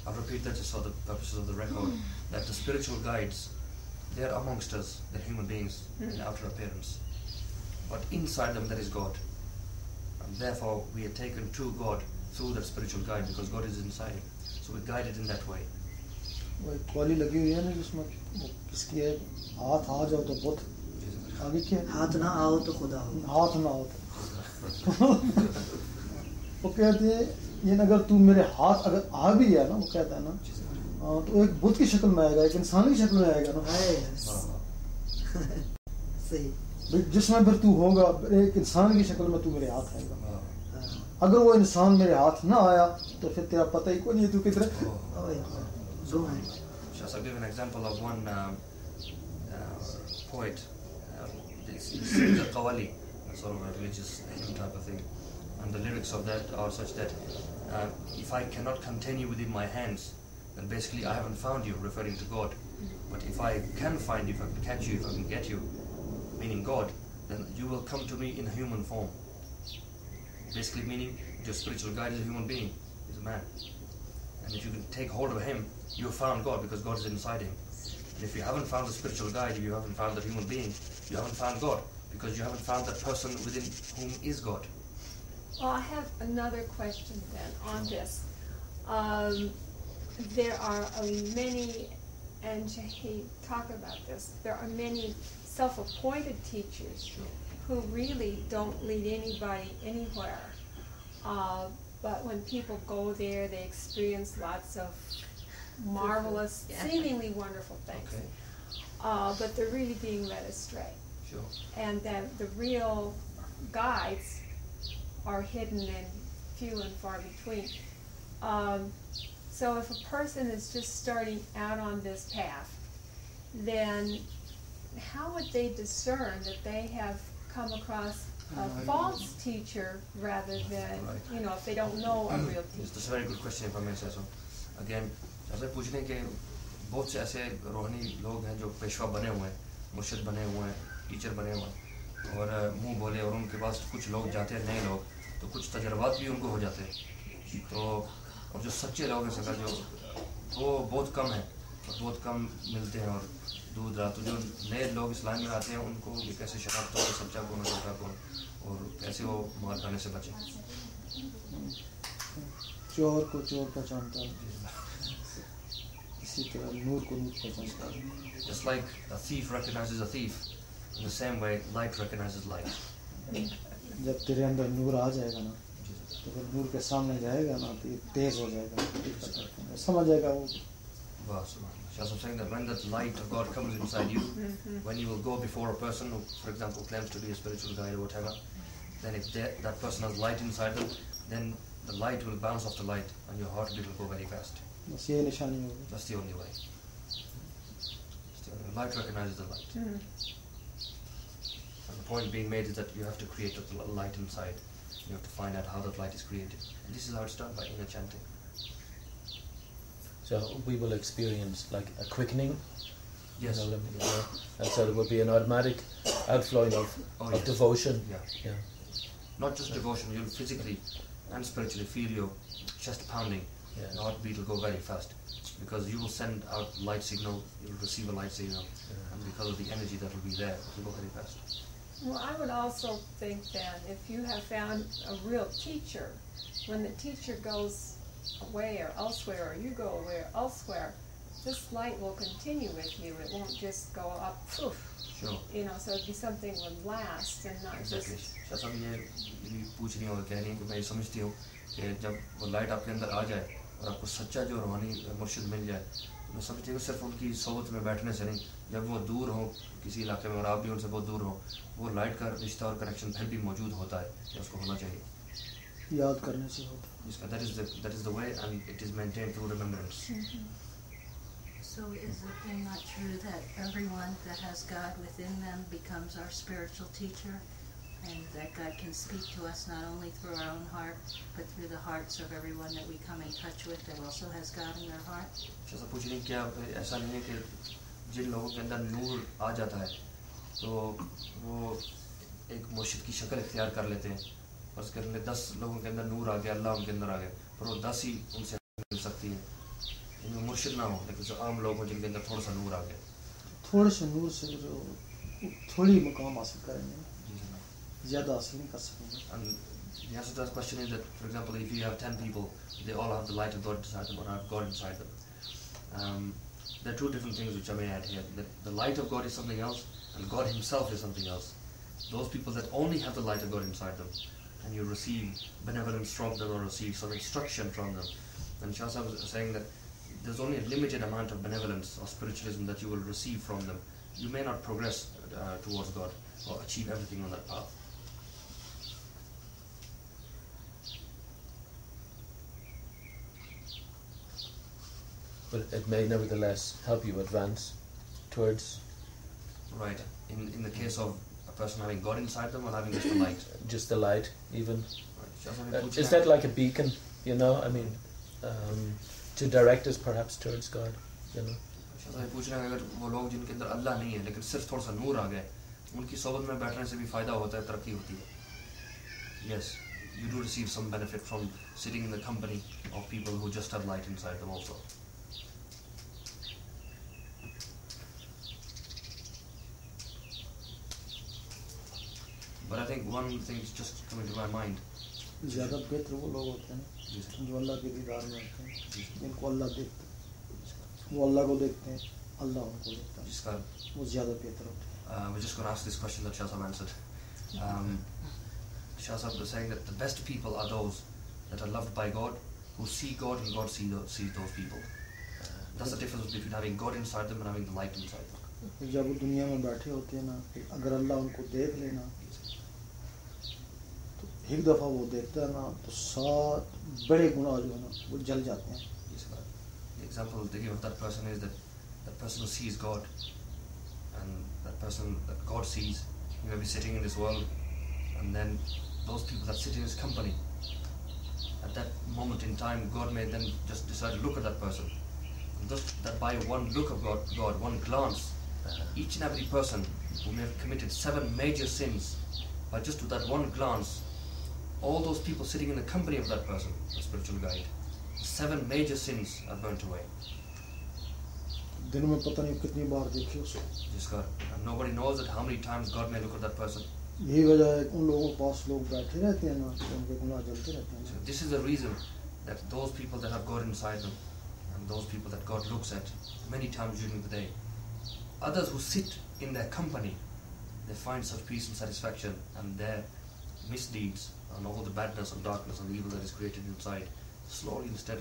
I'll repeat that just for the purposes of the record, that the spiritual guides, they are amongst us, they're human beings in outer appearance. But inside them there is God. And therefore we are taken to God through that spiritual guide because God is inside him. So we're guided in that way. वो कॉली लगी हुई है ना जिसमें किसकी है हाथ आ जाओ तो बुत आगे क्या हाथ ना आओ तो खुदा हो हाथ ना आओ तो वो कहते हैं ये अगर तू मेरे हाथ अगर आ भी है ना वो कहता है ना तो एक बुत की शक्ल में आएगा एक इंसान की शक्ल में आएगा ना सही जिसमें फिर तू होगा एक इंसान की शक्ल में तू मेरे हाथ आएगा अगर वो इंसान मेरे हाथ ना आया तो फिर तेरा पता ही कोई नहीं तू किधर Just I'll give an example of one poet. He sings a qawwali, sort of a religious hymn type of thing, and the lyrics of that are such that if I cannot contain you within my hands, then basically I haven't found you, referring to God. But if I can find you, if I can catch you, if I can get you, meaning God, then you will come to me in a human form. Basically meaning your spiritual guide is a human being, he's a man. And if you can take hold of him, you have found God because God is inside him. And if you haven't found the spiritual guide, if you haven't found the human being, you haven't found God because you haven't found that person within whom is God. Well, I have another question then on this. There are many, and he talked about this, there are many self-appointed teachers who really don't lead anybody anywhere. But when people go there, they experience lots of marvelous, seemingly wonderful things. Okay. But they're really being led astray. Sure. And that the real guides are hidden and few and far between. So if a person is just starting out on this path, then how would they discern that they have come across a false teacher rather than, if they don't know a real teacher? That's a very good question, if I may say so. Again, ऐसे पूछने के बहुत से ऐसे रोहनी लोग हैं जो पेशवा बने हुए हैं, मुर्शिद बने हुए हैं, टीचर बने हुए हैं और मुंह बोले और उनके पास कुछ लोग जाते हैं नए लोग तो कुछ तजर्बात भी उनको हो जाते हैं तो और जो सच्चे लोग हैं सका जो वो बहुत कम है और बहुत कम मिलते हैं और दूर दराज तो जो नए लोग इस लाइन में आते हैं उनको ये कैसे शनाख्त हो सच्चा कौन झूठा कौन और कैसे वो मार खाने से बचें चोर को चोर पहचानता है इसी तरह नूर को नूर पहचानता है Just like a thief recognizes a thief, in the same way light recognizes light. जब तेरे अंदर नूर आ जाएगा ना तो फिर नूर के सामने जाएगा ना तो तेज हो जाएगा समझ जाएगा वो Just saying that when that light of God comes inside you, when you will go before a person who, for example, claims to be a spiritual guide or whatever, then if that person has light inside them, then the light will bounce off the light and your heartbeat will go very fast. That's the only way. The light recognizes the light. And the point being made is that you have to create the light inside. You have to find out how that light is created. And this is how it's done, by inner chanting. So we will experience like a quickening. Yes. And so there will be an automatic outflowing of devotion. Yeah. Not just devotion, you'll physically and spiritually feel your chest pounding. The heartbeat will go very fast. Because you will send out light signal, you will receive a light signal. And because of the energy that will be there, it will go very fast. Well, I would also think then, if you have found a real teacher, when the teacher goes away or elsewhere, or you go away or elsewhere, this light will continue with you. It won't just go up, poof. Sure. So it'd be something that would last and not exactly. just... ये पूछ रही हूँ और कह रही हूँ कि मैं समझती हूँ कि जब वो लाइट आपके अंदर आ जाए और आपको सच्चा जो रूहानी मुर्शिद मिल जाए तो मैं समझती हूँ सिर्फ उनकी सोबत में बैठने से नहीं जब वो दूर हो किसी इलाके में और आप भी उनसे बहुत दूर हो वो लाइट का रिश्ता और कनेक्शन फिर भी मौजूद होता है या उसको होना चाहिए याद करने से होता है that is the way and it is maintained through remembrance. So is it then not true that everyone that has God within them becomes our spiritual teacher? And that God can speak to us not only through our own heart, but through the hearts of everyone that we come in touch with that also has God in their heart? जैसा पूछ रही क्या ऐसा नहीं है कि जिन लोगों के अंदर नूर आ जाता है तो वो एक मुर्शिद की शक्ल इख्तियार कर लेते हैं और उसके अंदर 10 लोगों के अंदर नूर आ गया अल्लाह उनके अंदर आ गया पर वो 10 ही उनसे मिल सकती है इनमें मुर्शिद ना हो, लेकिन जो आम लोग हैं जिनके अंदर थोड़ा सा नूर आ गया, थोड़े से नूर से जो थोड़ी मुकाम हासिल करेंगे, ज़्यादा हासिल नहीं कर सकेंगे. And the answer to that question is that, for example, if you have 10 people, they all have the light of God inside them or have God inside them. There are two different things which I may add here. The light of God is something else, and God Himself is something else. Those people that only have the light of God inside them, and you receive benevolence from them or receive some instruction from them. And Shah Sahib was saying that there's only a limited amount of benevolence or spiritualism that you will receive from them. You may not progress towards God or achieve everything on that path. But it may nevertheless help you advance towards. Right. In the case of a person having God inside them or having just the light. Just the light, even. Right. Is that like a beacon? You know, I mean, to direct us perhaps towards God. You know. पूछ रहे हैं अगर वो लोग जिनके अंदर अल्लाह नहीं है लेकिन सिर्फ थोड़ा सा नूर आ गए, उनकी सोबत में बैठने से भी फायदा होता है, तरक्की होती है. Yes, you do receive some benefit from sitting in the company of people who just have light inside them also. But I think one thing is just coming to my mind. ज़्यादा बेहतर वो लोग होते हैं जो अल्लाह के दीदार में होते हैं, जिनको अल्लाह देखते हैं, वो अल्लाह को देखते हैं, अल्लाह उनको देखता है, वो ज़्यादा बेहतर होते हैं. We're just going to ask this question that Shah Sahib answered. Shah Sahib was saying that the best people are those that are loved by God, who see God and God sees those people. That's the difference between having God inside them and having the light inside them. जब वो दुनिया में बैठे होते हैं ना, अगर अल्लाह उनको देख लेना, तो एक दफ़ा वो देखता है ना, तो सात बड़े गुनाह जो है ना, वो जल जाते हैं. The example they give of that person is that person who sees God, and that person that God sees, he may be sitting in this world, and then those people that sit in his company, at that moment in time, God may then just decide to look at that person. And just that by one look of God, one glance, each and every person who may have committed 7 major sins, by just with that one glance, all those people sitting in the company of that person, the spiritual guide, 7 major sins are burnt away. दिन में पता नहीं कितनी बार देखी उसको. Just God, and nobody knows that how many times God may look at that person. यही वजह है उन लोगों के पास लोग बैठे रहते हैं ना, तो उनके गुनाह जलते रहते हैं. So this is the reason that those people that have God inside them, and those people that God looks at many times during the day, others who sit in their company, they find such peace and satisfaction, and their misdeeds and all the badness and darkness and evil that is created inside slowly and steadily